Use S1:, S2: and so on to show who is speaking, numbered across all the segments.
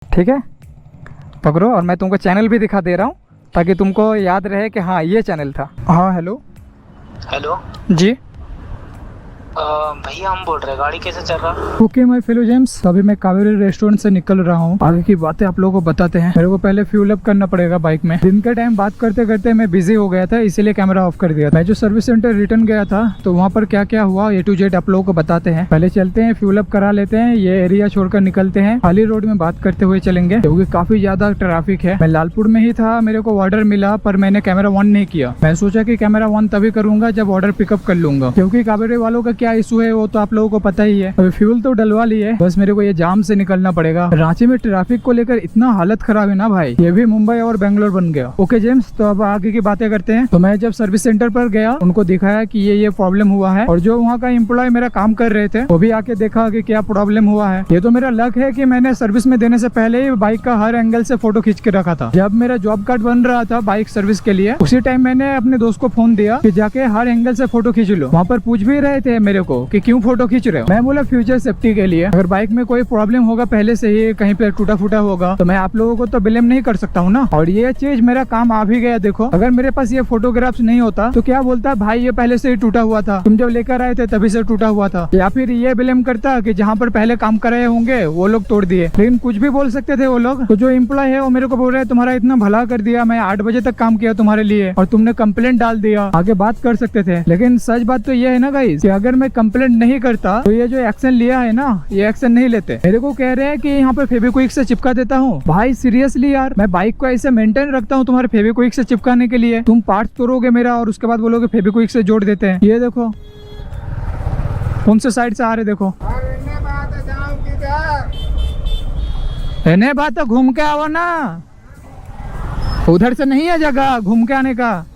S1: ठीक है, पकड़ो। और मैं तुमको चैनल भी दिखा दे रहा हूँ ताकि तुमको याद रहे कि हाँ ये चैनल था। हाँ हेलो।
S2: हेलो
S1: जी
S2: भैया, हम बोल रहे हैं गाड़ी कैसे चल रहा?
S1: ओके माय फेलो जेम्स, अभी मैं कावेरी रेस्टोरेंट से निकल रहा हूँ। आगे की बातें आप लोगों को बताते हैं। मेरे को पहले फ्यूल अप करना पड़ेगा बाइक में। दिन के टाइम बात करते करते मैं बिजी हो गया था, इसीलिए कैमरा ऑफ कर दिया। मैं जो सर्विस सेंटर रिटर्न गया था तो वहाँ पर क्या क्या हुआ A to Z आप लोगों को बताते हैं। पहले चलते हैं, फ्यूल अप करा लेते हैं, ये एरिया छोड़कर निकलते हैं। खाली रोड में बात करते हुए चलेंगे क्योंकि काफी ज्यादा ट्रैफिक है। मैं लालपुर में ही था, मेरे को ऑर्डर मिला पर मैंने कैमरा ऑन नहीं किया। मैं सोचा कि कैमरा ऑन तभी करूंगा जब ऑर्डर पिकअप कर लूंगा, क्योंकि कावेरी वालों का क्या इशू है वो तो आप लोगों को पता ही है। अभी फ्यूल तो डलवा ली है, बस मेरे को ये जाम से निकलना पड़ेगा। रांची में ट्रैफिक को लेकर इतना हालत खराब है ना भाई, ये भी मुंबई और बेंगलोर बन गया। ओके जेम्स, तो अब आगे की बातें करते हैं। तो मैं जब सर्विस सेंटर पर गया, उनको दिखाया कि ये प्रॉब्लम हुआ है, और जो वहाँ का एम्प्लॉय मेरा काम कर रहे थे वो भी आके देखा कि क्या प्रॉब्लम हुआ है। ये तो मेरा लक है कि मैंने सर्विस में देने से पहले ही बाइक का हर एंगल से फोटो खींच के रखा था। जब मेरा जॉब कार्ड बन रहा था बाइक सर्विस के लिए, उसी टाइम मैंने अपने दोस्त को फोन दिया कि जाके हर एंगल से फोटो खींच लो। वहाँ पर पूछ भी रहे थे मेरे को कि क्यों फोटो खींच रहे हो। मैं बोला फ्यूचर सेफ्टी के लिए। अगर बाइक में कोई प्रॉब्लम होगा, पहले से ही कहीं पे टूटा फूटा होगा, तो मैं आप लोगों को तो ब्लेम नहीं कर सकता हूँ ना। और ये चीज मेरा काम आ भी गया। देखो, अगर मेरे पास ये फोटोग्राफ्स नहीं होता तो क्या बोलता भाई ये पहले से ही टूटा हुआ था, तुम जब लेकर आए थे तभी से टूटा हुआ था, या फिर ये ब्लेम करता कि जहाँ पर पहले काम कर रहे होंगे वो लोग तोड़ दिए। लेकिन कुछ भी बोल सकते थे वो लोग। तो जो एम्प्लॉय है वो मेरे को बोल रहे हैं तुम्हारा इतना भला कर दिया, मैं 8 बजे तक काम किया तुम्हारे लिए और तुमने कंप्लेंट डाल दिया। आगे बात कर सकते थे, लेकिन सच बात तो ये है ना गाइस कि अगर मैं कंप्लेंट नहीं करता तो ये जो एक्शन लिया है ना, ये एक्शन नहीं लेते। मेरे को कह रहे हैं कि यहाँ पे फेविक्विक से चिपका देता हूँ। भाई सीरियसली यार, मैं बाइक को ऐसे मेंटेन रखता हूँ तुम्हारे फेविक्विक से चिपकाने के लिए? तुम पार्ट्स तोड़ोगे मेरा और उसके बाद बोलोगे फेविक्विक से जोड़ देते हैं। ये देखो कौन से साइड से आ रहे, देखो। बात तो घूम के आओ ना, उधर से नहीं है जगह घूम के आने का।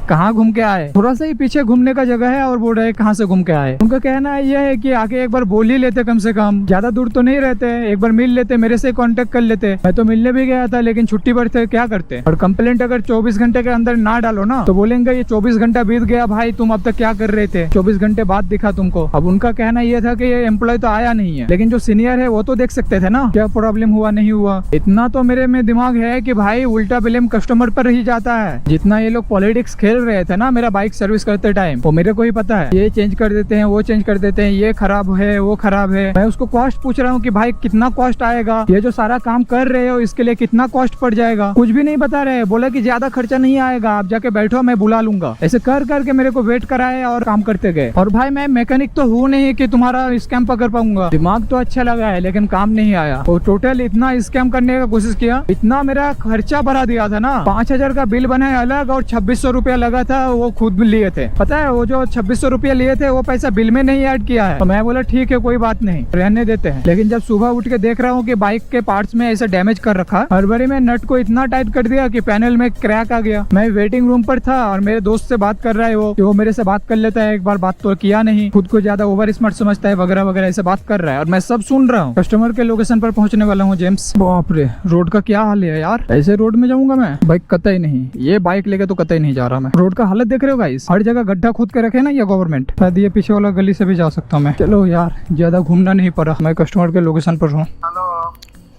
S1: कहाँ घूम के आए? थोड़ा सा ही पीछे घूमने का जगह है और बोल रहे कहाँ से घूम के आए। उनका कहना ये है कि आके एक बार बोल ही लेते, कम से कम ज्यादा दूर तो नहीं रहते, एक बार मिल लेते, मेरे से कांटेक्ट कर लेते। मैं तो मिलने भी गया था लेकिन छुट्टी पर थे, क्या करते। और कंप्लेंट अगर 24 घंटे के अंदर ना डालो ना तो बोलेंगे ये 24 घंटा बीत गया भाई, तुम अब तक क्या कर रहे थे, 24 घंटे बाद दिखा तुमको। अब उनका कहना ये था कि ये एम्प्लॉय तो आया नहीं है, लेकिन जो सीनियर है वो तो देख सकते थे ना क्या प्रॉब्लम हुआ नहीं हुआ। इतना तो मेरे में दिमाग है कि भाई उल्टा ब्लेम कस्टमर पर ही जाता है। जितना ये लोग पॉलिटिक्स खेल रहे थे ना मेरा बाइक सर्विस करते टाइम, वो मेरे को ही पता है। ये चेंज कर देते हैं, वो चेंज कर देते हैं, ये खराब है, वो खराब है। मैं उसको कॉस्ट पूछ रहा हूँ कि भाई कितना कॉस्ट आएगा, ये जो सारा काम कर रहे हो इसके लिए कितना कॉस्ट पड़ जाएगा, कुछ भी नहीं बता रहे। बोला कि ज्यादा खर्चा नहीं आएगा, आप जाके बैठो मैं बुला लूंगा। ऐसे कर करके मेरे को वेट कराए और काम करते गए। और भाई मैं मैकेनिक तो हूँ नहीं कि तुम्हारा स्कैम पकड़ पाऊंगा। दिमाग तो अच्छा लगा है लेकिन काम नहीं आया। वो टोटल इतना स्कैम करने का कोशिश किया, इतना मेरा खर्चा बढ़ा दिया था ना। 5000 का बिल बना है अलग और 2600 रुपया लगा था, वो खुद लिए थे। पता है वो जो 2600 रुपया लिए थे वो पैसा बिल में नहीं ऐड किया है। तो मैं बोला ठीक है कोई बात नहीं, रहने देते हैं। लेकिन जब सुबह उठ के देख रहा हूँ कि बाइक के पार्ट्स में ऐसा डैमेज कर रखा, हड़बड़ी में नट को इतना टाइट कर दिया कि पैनल में क्रैक आ गया। मैं वेटिंग रूम पर था और मेरे दोस्त से बात कर रहा है वो मेरे से बात कर लेता है, एक बार बात तो किया नहीं, खुद को ज्यादा ओवर स्मार्ट समझता है वगैरह वगैरह, ऐसे बात कर रहा है और मैं सब सुन रहा हूँ। कस्टमर के लोकेशन पर पहुंचने वाला हूँ जेम्स। बाप रे, रोड का क्या हाल है यार, ऐसे रोड में जाऊंगा मैं? बाइक कतई नहीं, ये बाइक लेके तो कतई नहीं जा रहा मैं। रोड का हालत देख रहे हो गाइस, हर जगह गड्ढा खोद के रखे ना ये गवर्नमेंट। शायद ये पीछे वाला गली से भी जा सकता हूँ मैं। चलो यार ज्यादा घूमना नहीं पड़ा, मैं कस्टमर के लोकेशन पर हूँ।
S3: हेलो।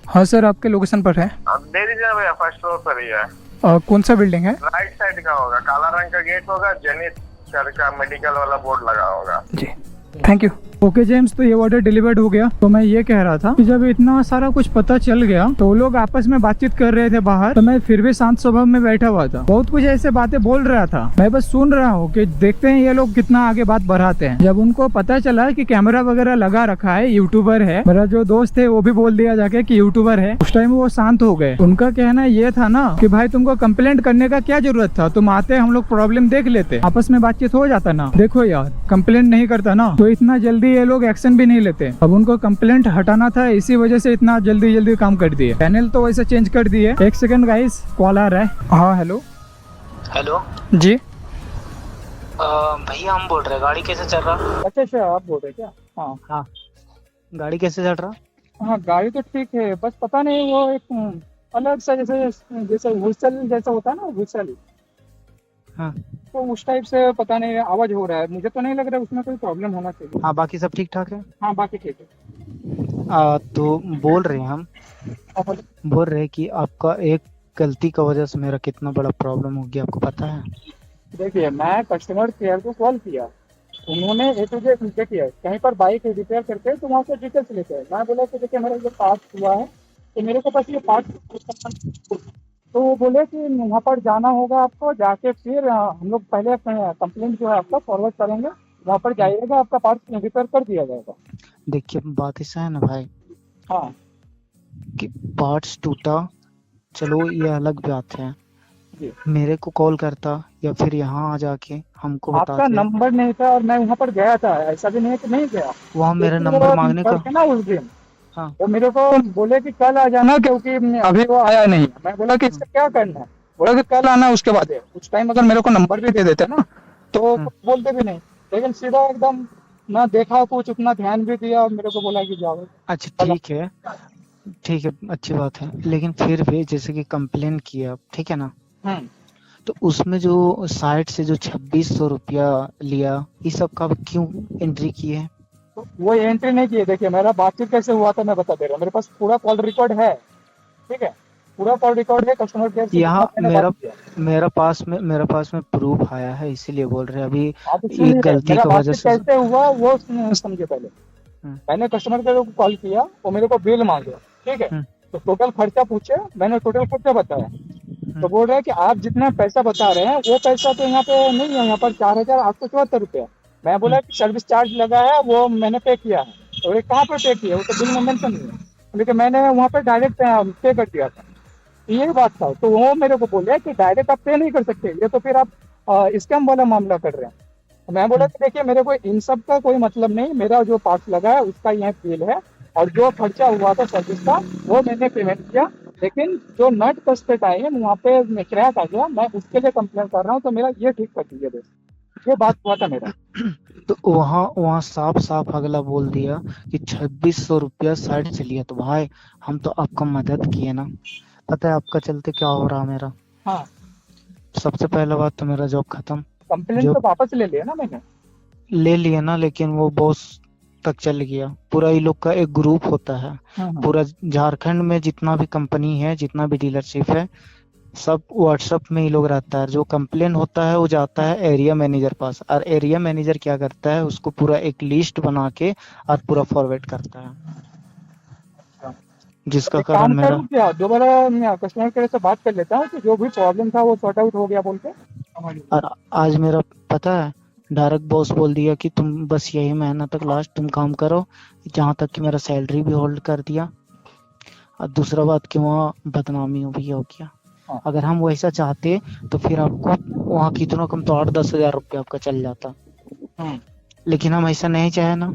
S1: हाँ सर, आपके लोकेशन पर है।
S3: दे दीजिए भैया, फर्स्ट फ्लोर पर ही है।
S1: कौन सा बिल्डिंग है?
S3: राइट साइड का होगा, काला रंग का गेट होगा, जेनिथ सर का मेडिकल वाला बोर्ड लगा होगा
S1: जी, थैंक यू। ओके जेम्स, तो ये ऑर्डर डिलीवर्ड हो गया। तो मैं ये कह रहा था कि जब इतना सारा कुछ पता चल गया तो वो लोग आपस में बातचीत कर रहे थे बाहर, तो मैं फिर भी शांत स्वभाव में बैठा हुआ था। बहुत कुछ ऐसे बातें बोल रहा था, मैं बस सुन रहा हूँ कि देखते हैं ये लोग कितना आगे बात बढ़ाते हैं। जब उनको पता चला कि कैमरा वगैरह लगा रखा है, यूट्यूबर है, मेरा जो दोस्त है वो भी बोल दिया जाके कि यूट्यूबर है, उस टाइम वो शांत हो गए। उनका कहना ये था ना कि भाई तुमको कंप्लेंट करने का क्या जरूरत था, तुम आते हम लोग प्रॉब्लम देख लेते, आपस में बातचीत हो जाता ना। देखो यार, कंप्लेंट नहीं करता ना तो इतना जल्दी ये लोग एक्शन भी नहीं लेते। अब उनको कंप्लेंट हटाना था, इसी वजह से इतना जल्दी जल्दी काम कर दिए। पैनल तो वैसे चेंज कर दिए। एक सेकंड गाइस, कॉल आ रहा है। हाँ हेलो।
S2: हेलो
S1: जी
S2: भैया, हम बोल रहे हैं गाड़ी कैसे चल रहा?
S1: अच्छा अच्छा, आप बोल रहे क्या? हाँ
S2: हाँ, गाड़ी कैसे चल रहा?
S1: हाँ, गाड़ी तो ठीक है, बस पता नहीं वो एक अलग सा जैसे जैसे व्हीसल जैसा होता है ना, व्हीसल,
S2: हाँ
S1: तो उस टाइप से पता नहीं आवाज हो रहा है। मुझे तो नहीं लग रहा है उसमें कोई प्रॉब्लम होना चाहिए।
S2: हाँ, बाकी सब ठीक ठाक है।
S1: हाँ बाकी ठीक है।
S2: तो बोल रहे हैं हम बोल रहे कि आपका एक गलती का वजह से मेरा कितना बड़ा प्रॉब्लम हो गया, आपको पता है?
S1: देखिए, मैं कस्टमर केयर को कॉल किया, उन्होंने ए टू जेड नीचे किया, कहीं पर बाइक रिपेयर करते हैं तो वहाँ से डिटेल्स लेते हैं। मैं बोला कि देखिए मेरा ये पार्ट हुआ है, तो मेरे को बस ये पार्ट, तो वो बोले कि वहाँ पर जाना होगा आपको, जाके फिर हम लोग पहले कंप्लेंट जो है आपका फॉरवर्ड करेंगे, वहाँ पर जाइएगा, आपका पार्ट रिपेयर कर दिया जाएगा।
S2: देखिए बात ऐसा है ना भाई
S1: हाँ
S2: कि पार्ट्स टूटा, चलो ये अलग बात है,
S1: जी,
S2: मेरे को कॉल करता या फिर यहाँ आ जाके हमको
S1: आपका
S2: बताते।
S1: नंबर नहीं था और मैं वहाँ पर गया था, ऐसा भी नहीं है कि नहीं गया,
S2: वहाँ मेरा
S1: लेकिन
S2: नंबर
S1: वो
S2: मांगने का।
S1: लड़के ना उस दिन
S2: हाँ।
S1: वो मेरे को बोले कि कल आ जाना, क्योंकि अभी वो आया नहीं है। मैं बोला कि इसका क्या करना है, बोला कि कल आना, उसके बाद है। उस टाइम अगर मेरे को नंबर भी दे देते ना तो
S2: हम्म,
S1: कुछ बोलते भी नहीं, लेकिन सीधा एकदम ना देखा कुछ, उतना ध्यान भी दिया और मेरे को बोला कि जाओ
S2: अच्छा
S1: कल।
S2: ठीक है, ठीक है, अच्छी बात है, लेकिन फिर भी जैसे कि कंप्लेन किया, ठीक है ना,
S1: हम्म,
S2: तो उसमें जो साइट से जो 2600 रुपया लिया, ये सब का क्यों एंट्री किए?
S1: तो वो एंट्री नहीं किए। देखिए मेरा बातचीत कैसे हुआ था मैं बता दे रहा हूँ, मेरे पास पूरा कॉल रिकॉर्ड है, ठीक है, पूरा कॉल रिकॉर्ड है कस्टमर केयर से जितना
S2: यहाँ
S1: मैंने बात
S2: मेरा
S1: किया।
S2: मेरा पास में प्रूफ आया है, इसीलिए बोल रहे हैं अभी।
S1: आप
S2: एक
S1: सुनिए,
S2: गलती
S1: मेरा
S2: की वजह
S1: बातचीत
S2: से।
S1: कैसे हुआ वो समझिए पहले।
S2: हम्म,
S1: मैंने कस्टमर केयर को कॉल किया, वो मेरे को बिल मांगे, ठीक है,
S2: हम्म,
S1: तो टोटल खर्चा पूछे, मैंने टोटल खर्चा बताया, तो
S2: हम्म,
S1: बोल रहे हैं कि आप जितना पैसा बता रहे हैं वो पैसा तो यहाँ पे नहीं है, यहाँ पर 4,874 रुपया। मैं बोला
S2: हम्म,
S1: कि सर्विस चार्ज लगा है वो मैंने पे किया है, तो बोले कहाँ पर पे किया, वो तो बिल में मेंशन नहीं है, लेकिन मैंने वहाँ पर डायरेक्ट पे कर दिया था। ये बात था, तो वो मेरे को बोले कि डायरेक्ट आप पे नहीं कर सकते, ये तो फिर आप स्कैम वाला मामला कर रहे हैं। तो मैं बोला
S2: हम्म।
S1: कि देखिए मेरे को इन सब का कोई मतलब नहीं, मेरा जो पार्ट लगा है उसका यह बिल है, और जो खर्चा हुआ था सर्विस का वो मैंने पेमेंट किया, लेकिन जो नट कस्पेट आए हैं वहाँ पे क्रैक आ गया, मैं उसके लिए कंप्लेन कर रहा हूँ, तो मेरा ये ठीक कर दीजिए बस। ये बात हुआ था मेरा।
S2: तो वहाँ वहाँ साफ साफ अगला बोल दिया कि 2600 रुपया साइड से लिया, तो भाई हम तो आपका मदद किए ना। पता है आपका चलते क्या हो रहा मेरा?
S1: हाँ,
S2: सबसे पहला बात तो मेरा जॉब खत्म।
S1: कंप्लेन
S2: जो
S1: तो वापस ले लिया ना मैंने।
S2: ले लिया ना, लेकिन वो बॉस तक चल गया। पूरा ये लोग का एक ग्रुप होता है,
S1: हाँ,
S2: पूरा झारखंड में जितना भी कंपनी है, जितना भी डीलरशिप है, सब व्हाट्सएप में ही लोग रहता है। जो कंप्लेन होता है वो जाता है एरिया मैनेजर पास, और एरिया मैनेजर क्या करता है, उसको पूरा एक लिस्ट बना के और पूरा फॉरवर्ड करता है,
S1: हाँ।
S2: जिसका
S1: एक
S2: कारण
S1: काम
S2: मेरा।
S1: करूँ क्या, दोबारा कस्टमर केयर से बात कर लेता हूँ कि जो भी प्रॉब्लम था वो सॉर्ट आउट हो गया बोल के।
S2: और आज मेरा, पता है, डायरेक्ट बॉस बोल दिया कि तुम बस यही महीना तक लास्ट तुम काम करो, जहाँ तक कि मेरा सैलरी भी होल्ड कर दिया। और दूसरा बात कि वहाँ बदनामी भी हो गया।
S1: हाँ,
S2: अगर हम वैसा चाहते तो फिर आपको वहाँ कितना कम तो 8-10 हजार रुपया आपका चल जाता,
S1: हाँ,
S2: लेकिन हम ऐसा नहीं चाहे ना।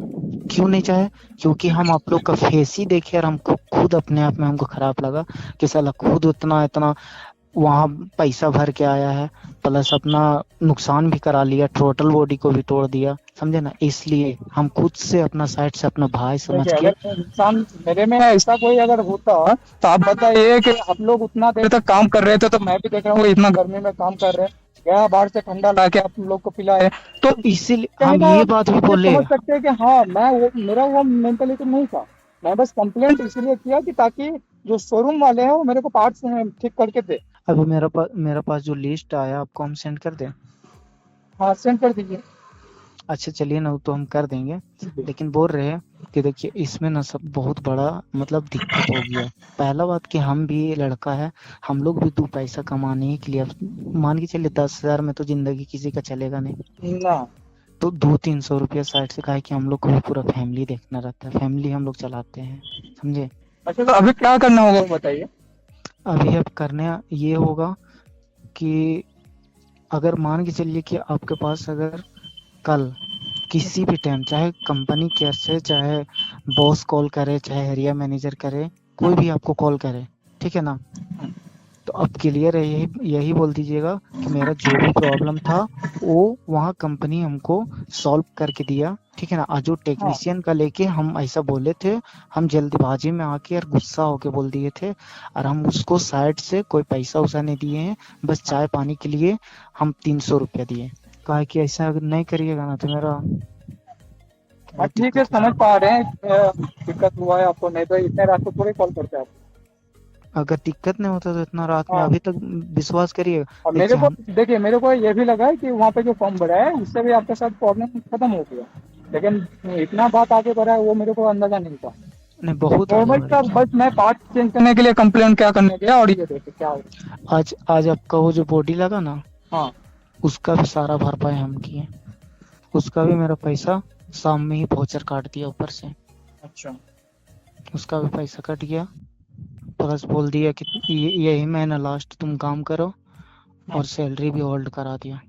S2: क्यों नहीं चाहे? क्योंकि हम आप लोग का फेस ही देखे और हमको खुद अपने आप में हमको खराब लगा कि साला खुद उतना इतना वहाँ पैसा भर के आया है, प्लस अपना नुकसान भी करा लिया, टोटल बॉडी को भी तोड़ दिया, समझे ना। इसलिए हम खुद से अपना साइड से अपना भाई समझ
S1: देखिए
S2: के।
S1: अगर इंसान मेरे में ऐसा कोई अगर होता तो आप बताइए कि आप लोग उतना देर तक काम कर रहे थे, तो मैं भी देख रहा हूँ इतना गर्मी में काम कर रहे हैं, गया बाहर से ठंडा ला के आप लोग को पिलाए, तो
S2: तो इसीलिए
S1: कहीं
S2: हम
S1: ना
S2: ये
S1: आप
S2: बात भी
S1: ये
S2: बोले।
S1: समझ सकते हैं कि हाँ मैं वो मेरा वो मेंटेलिटी नहीं था। मैं बस कंप्लेंट इसीलिए किया कि ताकि जो शोरूम वाले हैं वो मेरे को पार्ट्स ठीक करके दे।
S2: अभी मेरा पास जो लिस्ट आया आपको हम सेंड कर दें?
S1: हाँ सेंड कर दीजिए।
S2: अच्छा चलिए ना, वो तो हम कर देंगे, लेकिन बोल रहे हैं कि देखिए इसमें ना सब बहुत बड़ा मतलब दिक्कत हो गया है। पहला बात कि हम भी लड़का है, हम लोग भी 2 पैसा कमाने के लिए, अब मान के चलिए 10 हजार में तो जिंदगी किसी का चलेगा नहीं।
S1: ना
S2: तो 200-300 रुपया साइड से कहा कि हम लोग को भी पूरा फैमिली देखना रहता है, फैमिली हम लोग चलाते हैं, समझे।
S1: अच्छा, तो अभी क्या करना होगा वो बताइए।
S2: अभी अब करने ये होगा कि अगर मान के चलिए कि आपके पास अगर कल किसी भी टाइम, चाहे कंपनी केयर से, चाहे बॉस कॉल करे, चाहे एरिया मैनेजर करे, कोई भी आपको कॉल करे, ठीक है ना, तो अब क्लियर है, यही यही बोल दीजिएगा कि मेरा जो भी प्रॉब्लम था वो वहाँ कंपनी हमको सॉल्व करके दिया, ठीक है ना। और जो
S1: हाँ,
S2: टेक्नीशियन का लेके हम ऐसा बोले थे, हम जल्दबाजी में आके और गुस्सा होके बोल दिए थे, और हम उसको साइड से कोई पैसा वैसा नहीं दिए हैं, बस चाय पानी के लिए हम 300 रुपया दिए। कहा कि ऐसा अगर नहीं करिएगा ना तो मेरा
S1: हाँ
S2: बहुत
S1: ठीक है,
S2: दिक्कत हो
S1: समझ
S2: जाएगा।
S1: पा रहे हैं, दिक्कत हुआ है आपको, नहीं तो इतने रात को थोड़ी कॉल करते हैं आप।
S2: अगर दिक्कत नहीं होता तो इतना रात में
S1: हाँ।
S2: अभी तक विश्वास करिए।
S1: और मेरे को देखिए, मेरे को ये भी लगा है कि वहाँ पे जो फॉर्म भरा है उससे भी आपके साथ प्रॉब्लम खत्म हो गया, लेकिन इतना बात आगे बढ़ा है वो मेरे को अंदाजा नहीं था।
S2: नहीं, बहुत आगे
S1: नॉर्मल
S2: बढ़
S1: का बस मैं पार्ट चेंज करने के लिए कंप्लेन क्या करने गया और ये देखिए क्या हो गया।
S2: आज आपका वो जो बॉडी लगा ना,
S1: हाँ
S2: उसका भी सारा भरपाई हम किए। उसका भी मेरा पैसा शाम में ही वाउचर काट दिया ऊपर से,
S1: अच्छा।
S2: उसका भी पैसा कट गया। प्लस बोल दिया कि यही महीना लास्ट तुम काम करो, और सैलरी भी होल्ड करा दिया।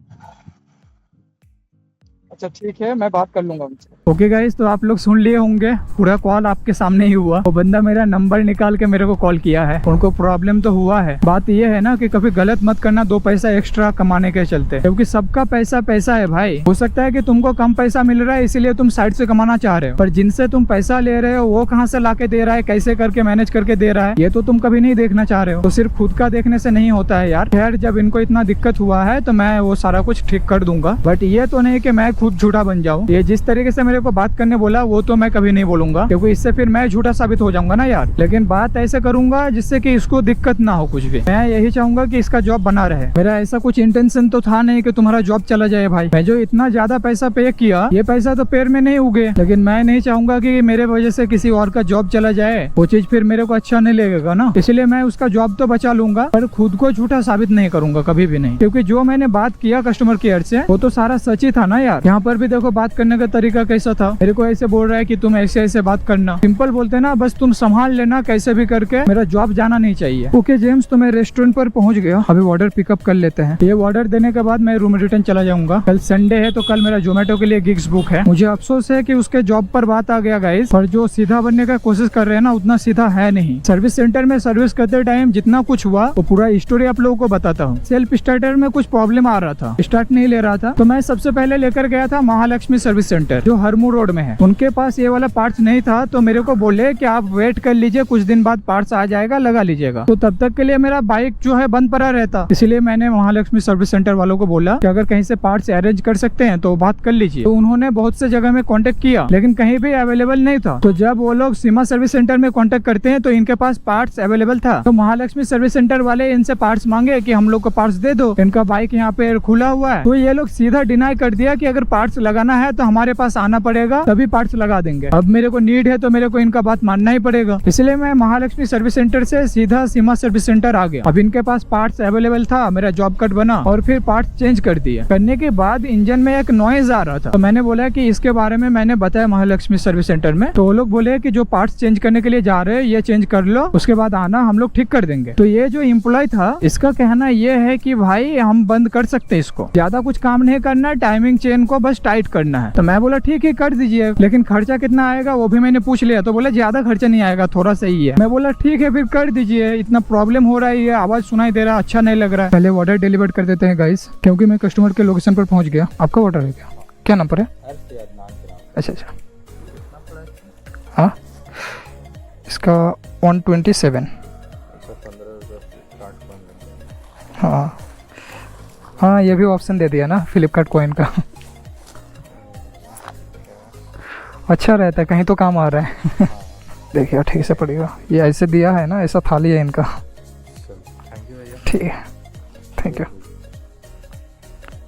S1: अच्छा ठीक है, मैं बात कर लूंगा उनसे। ओके गाइस, तो आप लोग सुन लिए होंगे, पूरा कॉल आपके सामने ही हुआ। वो बंदा मेरा नंबर निकाल के मेरे को कॉल किया है, उनको प्रॉब्लम तो हुआ है। बात ये है ना कि कभी गलत मत करना 2 पैसा एक्स्ट्रा कमाने के चलते, क्योंकि सबका पैसा पैसा है भाई। हो सकता है कि तुमको कम पैसा मिल रहा है इसीलिए तुम साइड से कमाना चाह रहे हो, पर जिनसे तुम पैसा ले रहे हो वो कहाँ से लाके दे रहा है, कैसे करके मैनेज करके दे रहा है, ये तो तुम कभी नहीं देखना चाह रहे हो। तो सिर्फ खुद का देखने से नहीं होता है यार। खैर, जब इनको इतना दिक्कत हुआ है तो मैं वो सारा कुछ ठीक कर दूंगा, बट ये तो नहीं कि मैं खुद झूठा बन जाऊं। ये जिस तरीके से मेरे को बात करने बोला वो तो मैं कभी नहीं बोलूंगा, क्योंकि इससे फिर मैं झूठा साबित हो जाऊंगा ना यार। लेकिन बात ऐसे करूंगा जिससे कि इसको दिक्कत ना हो कुछ भी। मैं यही चाहूंगा कि इसका जॉब बना रहे। मेरा ऐसा कुछ इंटेंशन तो था नहीं कि तुम्हारा जॉब चला जाए भाई। मैं जो इतना ज्यादा पैसा पे किया, ये पैसा तो पैर में नहीं उगे, लेकिन मैं नहीं चाहूंगा कि मेरे वजह से किसी और का जॉब चला जाए। वो चीज फिर मेरे को अच्छा नहीं लगेगा ना, इसलिए मैं उसका जॉब तो बचा लूंगा, पर खुद को झूठा साबित नहीं करूंगा कभी भी नहीं। क्योंकि जो मैंने बात किया कस्टमर केयर से वो तो सारा सच ही था ना यार। यहाँ पर भी देखो बात करने का तरीका कैसा था। मेरे को ऐसे बोल रहा है कि तुम ऐसे ऐसे बात करना, सिंपल बोलते ना, बस तुम संभाल लेना कैसे भी करके, मेरा जॉब जाना नहीं चाहिए। ओके जेम्स, तो मैं रेस्टोरेंट पर पहुंच गया, अभी ऑर्डर पिकअप कर लेते हैं। ये ऑर्डर देने के बाद मैं रूम रिटर्न चला जाऊंगा। कल संडे है तो कल मेरा जोमेटो के लिए गिग्स बुक है। मुझे अफसोस है कि उसके जॉब पर बात आ गया गाइस, पर जो सीधा बनने का कोशिश कर रहे हैं ना उतना सीधा है नहीं। सर्विस सेंटर में सर्विस करते टाइम जितना कुछ हुआ वो पूरा स्टोरी आप लोगों को बताता हूँ। सेल्फ स्टार्टर में कुछ प्रॉब्लम आ रहा था, स्टार्ट नहीं ले रहा था, तो मैं सबसे पहले लेकर गया था महालक्ष्मी सर्विस सेंटर जो हरमू रोड में है। उनके पास ये वाला पार्ट्स नहीं था, तो मेरे को बोले कि आप वेट कर लीजिए, कुछ दिन बाद पार्ट्स आ जाएगा, लगा लीजिएगा। तो तब तक के लिए मेरा बाइक जो है बंद पड़ा रहता, इसीलिए मैंने महालक्ष्मी सर्विस सेंटर वालों को बोला कि अगर कहीं से पार्ट्स अरेंज कर सकते हैं तो बात कर लीजिए। तो उन्होंने बहुत से जगह में कांटेक्ट किया, लेकिन कहीं भी अवेलेबल नहीं था। तो जब वो लोग सीमा सर्विस सेंटर में कांटेक्ट करते हैं तो इनके पास पार्ट्स अवेलेबल था। तो महालक्ष्मी सर्विस सेंटर वाले इनसे पार्ट्स मांगे कि हम लोग को पार्ट्स दे दो, इनका बाइक यहाँ पे खुला हुआ है। तो ये लोग सीधा डिनाई कर दिया कि अगर पार्ट्स लगाना है तो हमारे पास आना पड़ेगा, तभी पार्ट्स लगा देंगे। अब मेरे को नीड है तो मेरे को इनका बात मानना ही पड़ेगा, इसलिए मैं महालक्ष्मी सर्विस सेंटर से सीधा सीमा सर्विस सेंटर आ गया। अब इनके पास पार्ट्स अवेलेबल था, मेरा जॉब कट बना और फिर पार्ट्स चेंज कर दिया। करने के बाद इंजन में एक नॉइज आ रहा था, तो मैंने बोला कि इसके बारे में मैंने बताया महालक्ष्मी सर्विस सेंटर में। तो वो लोग बोले कि जो पार्ट्स चेंज करने के लिए जा रहे हैं ये चेंज कर लो, उसके बाद आना, हम लोग ठीक कर देंगे। तो ये जो एम्प्लॉय था इसका कहना ये है कि भाई हम बंद कर सकते हैं इसको, ज्यादा कुछ काम नहीं करना, टाइमिंग चेन को बस टाइट करना है। तो मैं बोला ठीक है कर दीजिए, लेकिन खर्चा कितना आएगा वो भी मैंने पूछ लिया। तो बोले ज्यादा खर्चा नहीं आएगा, थोड़ा सही है। मैं बोला ठीक है फिर कर दीजिए, इतना प्रॉब्लम हो रहा है, ये आवाज सुनाई दे रहा है, अच्छा नहीं लग रहा है। पहले ऑर्डर डिलीवर कर देते हैं गाइस, क्योंकि मैं कस्टमर के लोकेशन पर पहुंच गया। आपका ऑर्डर है क्या नंबर है? अच्छा अच्छा, हाँ इसका 127। हाँ हाँ, ये भी ऑप्शन दे दिया ना फ्लिपकार्ट कॉइन का। अच्छा रहता है, कहीं तो काम आ रहा है। देखिए ठीक से पड़ेगा, ये ऐसे दिया है ना, ऐसा थाली है इनका। ठीक है, थैंक यू,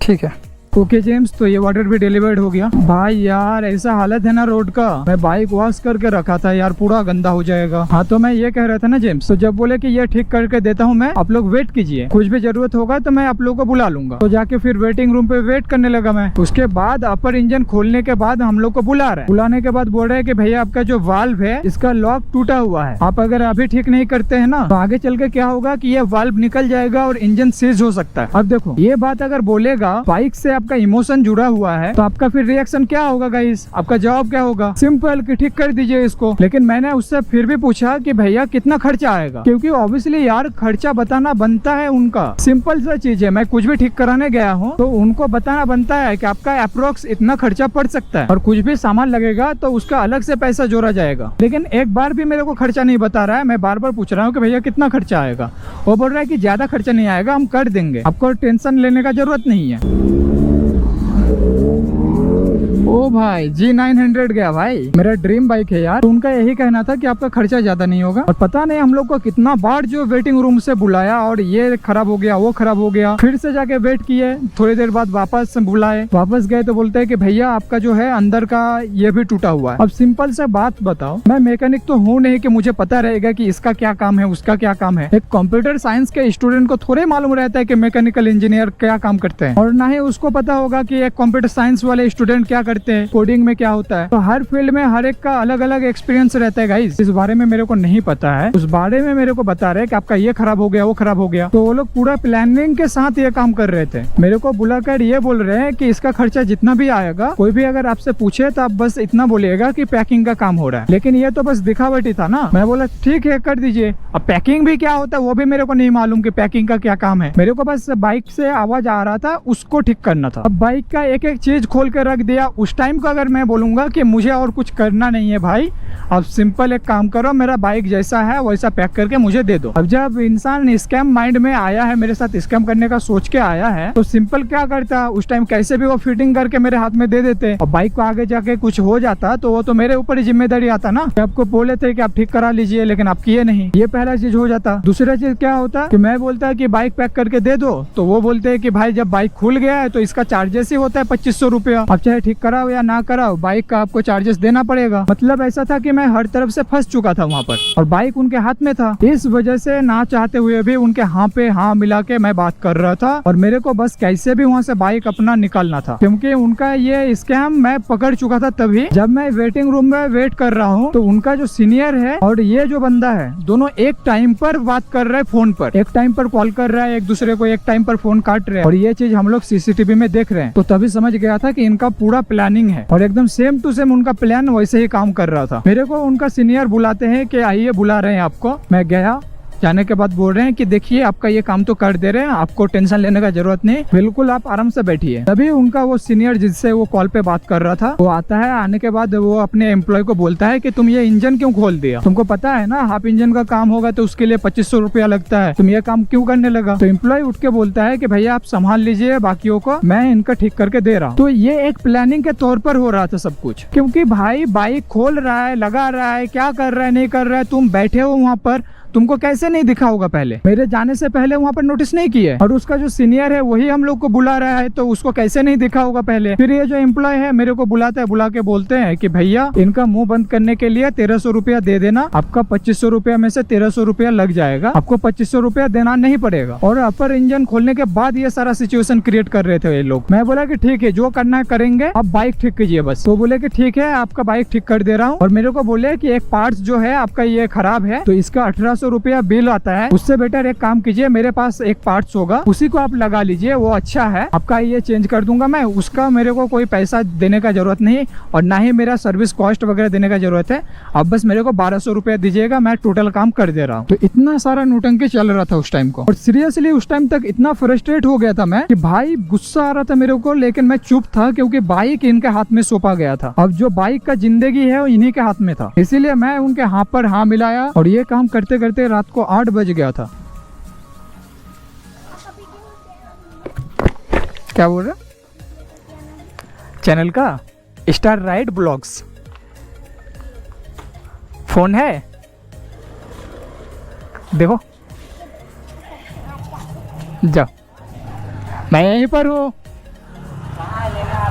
S1: ठीक है। ओके जेम्स, तो ये ऑर्डर भी डिलीवर्ड हो गया। भाई यार ऐसा हालत है ना रोड का, मैं बाइक वॉश करके रखा था यार, पूरा गंदा हो जाएगा। हाँ तो मैं ये कह रहा था ना जेम्स, तो जब बोले कि ये ठीक करके देता हूँ मैं, आप लोग वेट कीजिए, कुछ भी जरूरत होगा तो मैं आप लोगों को बुला लूंगा। तो जाके फिर वेटिंग रूम पे वेट करने लगा मैं। उसके बाद अपर इंजन खोलने के बाद हम लोग को बुला रहा है। बुलाने के बाद बोल रहे हैं कि भैया आपका जो वाल्व है इसका लॉक टूटा हुआ है, आप अगर अभी ठीक नहीं करते हैं ना तो आगे चल के क्या होगा कि ये वाल्व निकल जाएगा और इंजन सीज हो सकता है। अब देखो ये बात अगर बोलेगा, बाइक से आपका इमोशन जुड़ा हुआ है, तो आपका फिर रिएक्शन क्या होगा गाइस? आपका जवाब क्या होगा? सिंपल कि ठीक कर दीजिए इसको। लेकिन मैंने उससे फिर भी पूछा कि भैया कितना खर्चा आएगा, क्योंकि ऑब्वियसली यार खर्चा बताना बनता है उनका। सिंपल सा चीज है, मैं कुछ भी ठीक कराने गया हूँ तो उनको बताना बनता है कि आपका अप्रोक्स इतना खर्चा पड़ सकता है, और कुछ भी सामान लगेगा तो उसका अलग से पैसा जोड़ा जाएगा। लेकिन एक बार भी मेरे को खर्चा नहीं बता रहा है। मैं बार बार पूछ रहा हूँ कि भैया कितना खर्चा आएगा, वो बोल रहा है कि ज्यादा खर्चा नहीं आएगा, हम कर देंगे, आपको टेंशन लेने का जरूरत नहीं है। ओ भाई G900 गया भाई, मेरा ड्रीम बाइक है यार। तो उनका यही कहना था कि आपका खर्चा ज्यादा नहीं होगा। और पता नहीं हम लोग को कितना बार जो वेटिंग रूम से बुलाया और ये खराब हो गया वो खराब हो गया, फिर से जाके वेट किए, थोड़ी देर बाद वापस बुलाए, वापस गए तो बोलते हैं कि भैया आपका जो है अंदर का ये भी टूटा हुआ है। अब सिंपल से बात बताओ, मैं मैकेनिक तो हूँ नहीं कि मुझे पता रहेगा कि इसका क्या काम है उसका क्या काम है। एक कंप्यूटर साइंस के स्टूडेंट को थोड़े मालूम रहता है कि मैकेनिकल इंजीनियर क्या काम करते हैं, और ना ही उसको पता होगा कि एक कंप्यूटर साइंस वाले स्टूडेंट क्या करते हैं, कोडिंग में क्या होता है। तो हर फील्ड में हर एक का अलग अलग एक्सपीरियंस रहता है गाइस। इस बारे में मेरे को नहीं पता है, उस बारे में मेरे को बता रहे कि आपका ये खराब हो गया वो खराब हो गया। तो वो लोग पूरा प्लानिंग के साथ ये काम कर रहे थे। मेरे को बुलाकर ये बोल रहे हैं कि इसका खर्चा जितना भी आएगा, कोई भी अगर आपसे पूछे तो आप बस इतना बोलिएगा कि पैकिंग का काम हो रहा है। लेकिन ये तो बस दिखावटी था ना। मैं बोला ठीक है कर दीजिए। अब पैकिंग भी क्या होता है वो भी मेरे को नहीं मालूम कि पैकिंग का क्या काम है। मेरे को बस बाइक से आवाज आ रहा था उसको ठीक करना था। अब बाइक का एक एक चीज खोल कर रख दिया। उस टाइम को अगर मैं बोलूंगा कि मुझे और कुछ करना नहीं है भाई, अब सिंपल एक काम करो, मेरा बाइक जैसा है वैसा पैक करके मुझे दे दो। अब जब इंसान स्कैम माइंड में आया है, मेरे साथ स्कैम करने का सोच के आया है, तो सिंपल क्या करता, उस टाइम कैसे भी वो फिटिंग करके मेरे हाथ में दे देते। और बाइक को आगे जाके कुछ हो जाता तो वो तो मेरे ऊपर ही जिम्मेदारी आता ना। आपको बोले थे कि आप ठीक करा लीजिए, लेकिन आप किए नहीं। ये पहला चीज हो जाता। दूसरा चीज क्या होता कि मैं बोलता कि बाइक पैक करके दे दो, तो वो बोलते हैं कि भाई जब बाइक खुल गया है तो इसका चार्जेस ही होता है 2500 रुपया। आप चाहे ठीक कराओ या ना कराओ, बाइक का आपको चार्जेस देना पड़ेगा। मतलब ऐसा था कि मैं हर तरफ से फंस चुका था वहाँ पर, और बाइक उनके हाथ में था। इस वजह से ना चाहते हुए भी उनके हाँ पे हाँ मिला के मैं बात कर रहा था, और मेरे को बस कैसे भी वहाँ से बाइक अपना निकालना था, क्योंकि उनका ये स्कैम मैं पकड़ चुका था। तभी जब मैं वेटिंग रूम में वेट कर रहा हूँ तो उनका जो सीनियर है और ये जो बंदा है, दोनों एक टाइम पर बात कर रहे हैं फोन पर, एक टाइम पर कॉल कर रहा है एक दूसरे को, एक टाइम पर फोन काट रहे हैं। और ये चीज हम लोग सीसीटीवी में देख रहे हैं। तो तभी समझ गया था कि इनका पूरा प्लानिंग है, और एकदम सेम टू सेम उनका प्लान वैसे ही काम कर रहा था। मेरे को उनका सीनियर बुलाते हैं कि आइए बुला रहे हैं आपको। मैं गया, जाने के बाद बोल रहे हैं कि देखिए आपका ये काम तो कर दे रहे हैं, आपको टेंशन लेने का जरूरत नहीं, बिल्कुल आप आराम से बैठिए। तभी उनका वो सीनियर जिससे वो कॉल पे बात कर रहा था वो आता है। आने के बाद वो अपने एम्प्लॉय को बोलता है कि तुम ये इंजन क्यों खोल दिया, तुमको पता है ना हाफ इंजन का काम होगा तो उसके लिए 2500 रुपया लगता है, तुम ये काम क्यों करने लगा। तो एम्प्लॉय उठ के बोलता है कि भैया आप संभाल लीजिए बाकियों को, मैं इनका ठीक करके दे रहा हूँ। तो ये एक प्लानिंग के तौर पर हो रहा था सब कुछ, क्योंकि भाई बाइक खोल रहा है, लगा रहा है, क्या कर रहा है नहीं कर रहा है, तुम बैठे हो वहाँ पर, तुमको कैसे नहीं दिखा होगा। पहले मेरे जाने से पहले वहाँ पर नोटिस नहीं किए, और उसका जो सीनियर है वही हम लोग को बुला रहा है, तो उसको कैसे नहीं दिखा होगा पहले। फिर ये जो एम्प्लॉय है मेरे को बुलाता है, बुला के बोलते हैं कि भैया इनका मुंह बंद करने के लिए 1300 रुपया दे देना, आपका 2500 रुपया में से 1300 रुपया लग जाएगा, आपको 2500 रुपया देना नहीं पड़ेगा। और अपर इंजन खोलने के बाद ये सारा सिचुएशन क्रिएट कर रहे थे ये लोग। मैं बोला कि ठीक है जो करना है करेंगे, आप बाइक ठीक कीजिए बस। तो बोले कि ठीक है आपका बाइक ठीक कर दे रहा हूँ। और मेरे को बोले कि एक पार्ट जो है आपका ये खराब है, तो इसका 1800 रुपया बिल आता है, उससे बेटर एक काम कीजिए, मेरे पास एक पार्ट्स होगा उसी को आप लगा लीजिए, वो अच्छा है, आपका ये चेंज कर दूंगा मैं, उसका मेरे को कोई पैसा देने का जरूरत नहीं, और ना ही मेरा सर्विस कॉस्ट वगैरह देने का जरूरत है, आप बस मेरे को 1200 रुपया दीजिएगा, मैं टोटल काम कर दे रहा हूँ। तो इतना सारा नौटंकी चल रहा था उस टाइम को, और सीरियसली उस टाइम तक इतना फ्रस्ट्रेट हो गया था मैं कि भाई गुस्सा आ रहा था मेरे को, लेकिन मैं चुप था क्योंकि बाइक इनके हाथ में सौंपा गया था। अब जो बाइक का जिंदगी है वो इन्हीं के हाथ में था, इसीलिए मैं उनके हाथ पर हाँ मिलाया, और ये काम करते करते रात को 8 बज गया था। क्या बोल रहे? चैनल का स्टार राइड ब्लॉग्स फोन है, देखो जाओ, मैं यहीं पर हूँ।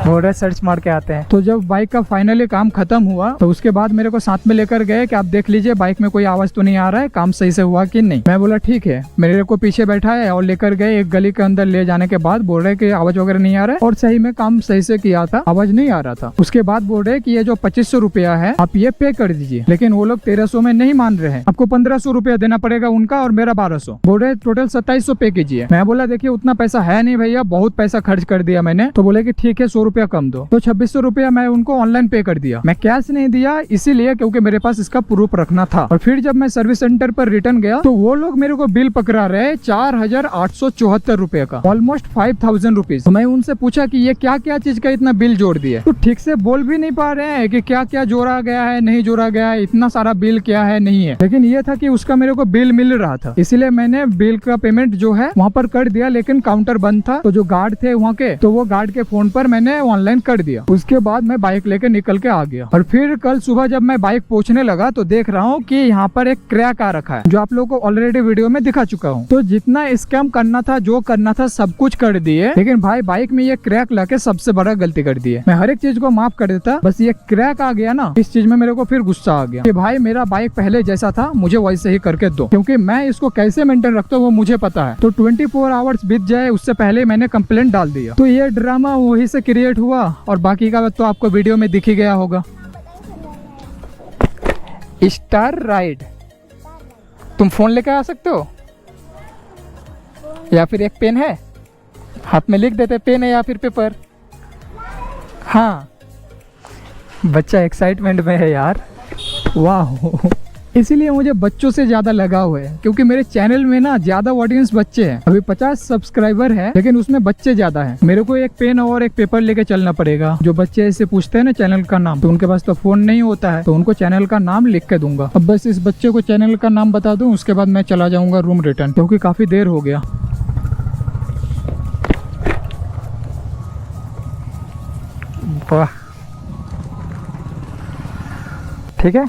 S1: बोल रहे सर्च मार के आते हैं। तो जब बाइक का फाइनली काम खत्म हुआ तो उसके बाद मेरे को साथ में लेकर गए कि आप देख लीजिए बाइक में कोई आवाज तो नहीं आ रहा है, काम सही से हुआ कि नहीं। मैं बोला ठीक है। मेरे को पीछे बैठा है और लेकर गए एक गली के अंदर, ले जाने के बाद बोल रहे कि आवाज वगैरह नहीं आ रहा है, और सही में काम सही से किया था, आवाज नहीं आ रहा था। उसके बाद बोल रहे कि ये जो 2500 रुपया है आप ये पे कर दीजिए, लेकिन वो लोग 1300 में नहीं मान रहे हैं, आपको 1500 रुपया देना पड़ेगा उनका और मेरा 1200। बोल रहे टोटल 2700 पे कीजिए। मैं बोला देखिए उतना पैसा है नहीं भैया, बहुत पैसा खर्च कर दिया मैंने। तो बोले कि ठीक है 100 रुपया कम दो। तो 2600 रुपया मैं उनको ऑनलाइन पे कर दिया। मैं कैश नहीं दिया इसीलिए क्योंकि मेरे पास इसका प्रूफ रखना था। और फिर जब मैं सर्विस सेंटर पर रिटर्न गया तो वो लोग मेरे को बिल पकड़ा रहे 4874 रुपए का, ऑलमोस्ट 5000 रुपीज। तो मैं उनसे पूछा कि ये क्या क्या चीज का इतना बिल जोड़ दिया, तो ठीक से बोल भी नहीं पा रहे हैं कि क्या क्या जोड़ा गया है नहीं जोड़ा गया है, इतना सारा बिल क्या है नहीं है। लेकिन ये था कि उसका मेरे को बिल मिल रहा था, इसीलिए मैंने बिल का पेमेंट जो है वहाँ पर कर दिया। लेकिन काउंटर बंद था, तो जो गार्ड थे वहाँ के, तो वो गार्ड के फोन पर मैंने ऑनलाइन कर दिया। उसके बाद मैं बाइक लेके निकल के आ गया और फिर कल सुबह जब मैं बाइक पहुंचने लगा तो देख रहा हूँ कि यहाँ पर एक क्रैक आ रखा है, जो आप लोगों को ऑलरेडी वीडियो में दिखा चुका हूँ। तो जितना स्कैम करना था, जो करना था, सब कुछ कर दिए, लेकिन भाई बाइक में ये क्रैक लाके सबसे बड़ा गलती कर दी है। मैं हर एक चीज को माफ कर देता, बस ये क्रैक आ गया ना, इस चीज में मेरे को फिर गुस्सा आ गया कि भाई मेरा बाइक पहले जैसा था मुझे वैसे ही करके दो, क्योंकि मैं इसको कैसे मेंटेन रखता हूँ वो मुझे पता है। तो 24 आवर्स बीत जाए उससे पहले मैंने कंप्लेंट डाल दिया। तो ये ड्रामा वही से क्रिएट हुआ और बाकी का तो आपको वीडियो में दिख ही गया होगा। स्टार राइड, तुम फोन लेकर आ सकते हो या फिर एक पेन है हाथ में लिख देते, पेन है या फिर पेपर। हाँ, बच्चा एक्साइटमेंट में है यार, वाह। इसीलिए मुझे बच्चों से ज्यादा लगाव है, क्योंकि मेरे चैनल में ना ज्यादा ऑडियंस बच्चे हैं। अभी 50 सब्सक्राइबर है, लेकिन उसमें बच्चे ज्यादा हैं। मेरे को एक पेन और एक पेपर लेके चलना पड़ेगा। जो बच्चे ऐसे पूछते हैं ना चैनल का नाम, तो उनके पास तो फोन नहीं होता है, तो उनको चैनल का नाम लिख के दूंगा। अब बस इस बच्चे को चैनल का नाम बता दूं, उसके बाद मैं चला जाऊंगा रूम रिटर्न, क्योंकि काफी देर हो गया। वाह, ठीक है,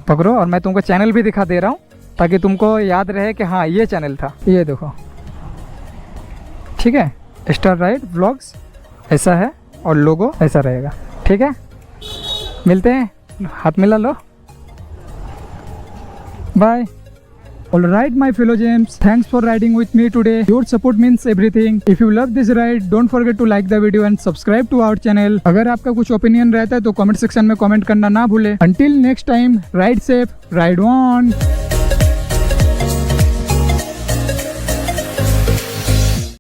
S1: पकड़ो। और मैं तुमको चैनल भी दिखा दे रहा हूँ ताकि तुमको याद रहे कि हाँ ये चैनल था। ये देखो, ठीक है, स्टार राइड व्लॉग्स ऐसा है और लोगो ऐसा रहेगा, ठीक है। मिलते हैं, हाथ मिला लो, bye. Alright my fellow James, thanks for riding with me today. Your support means everything. If you love this ride, don't forget to like the video and subscribe to our channel. अगर आपका कुछ opinion रहता है तो comment section में comment करना ना भूले। Until next time, ride safe, ride on.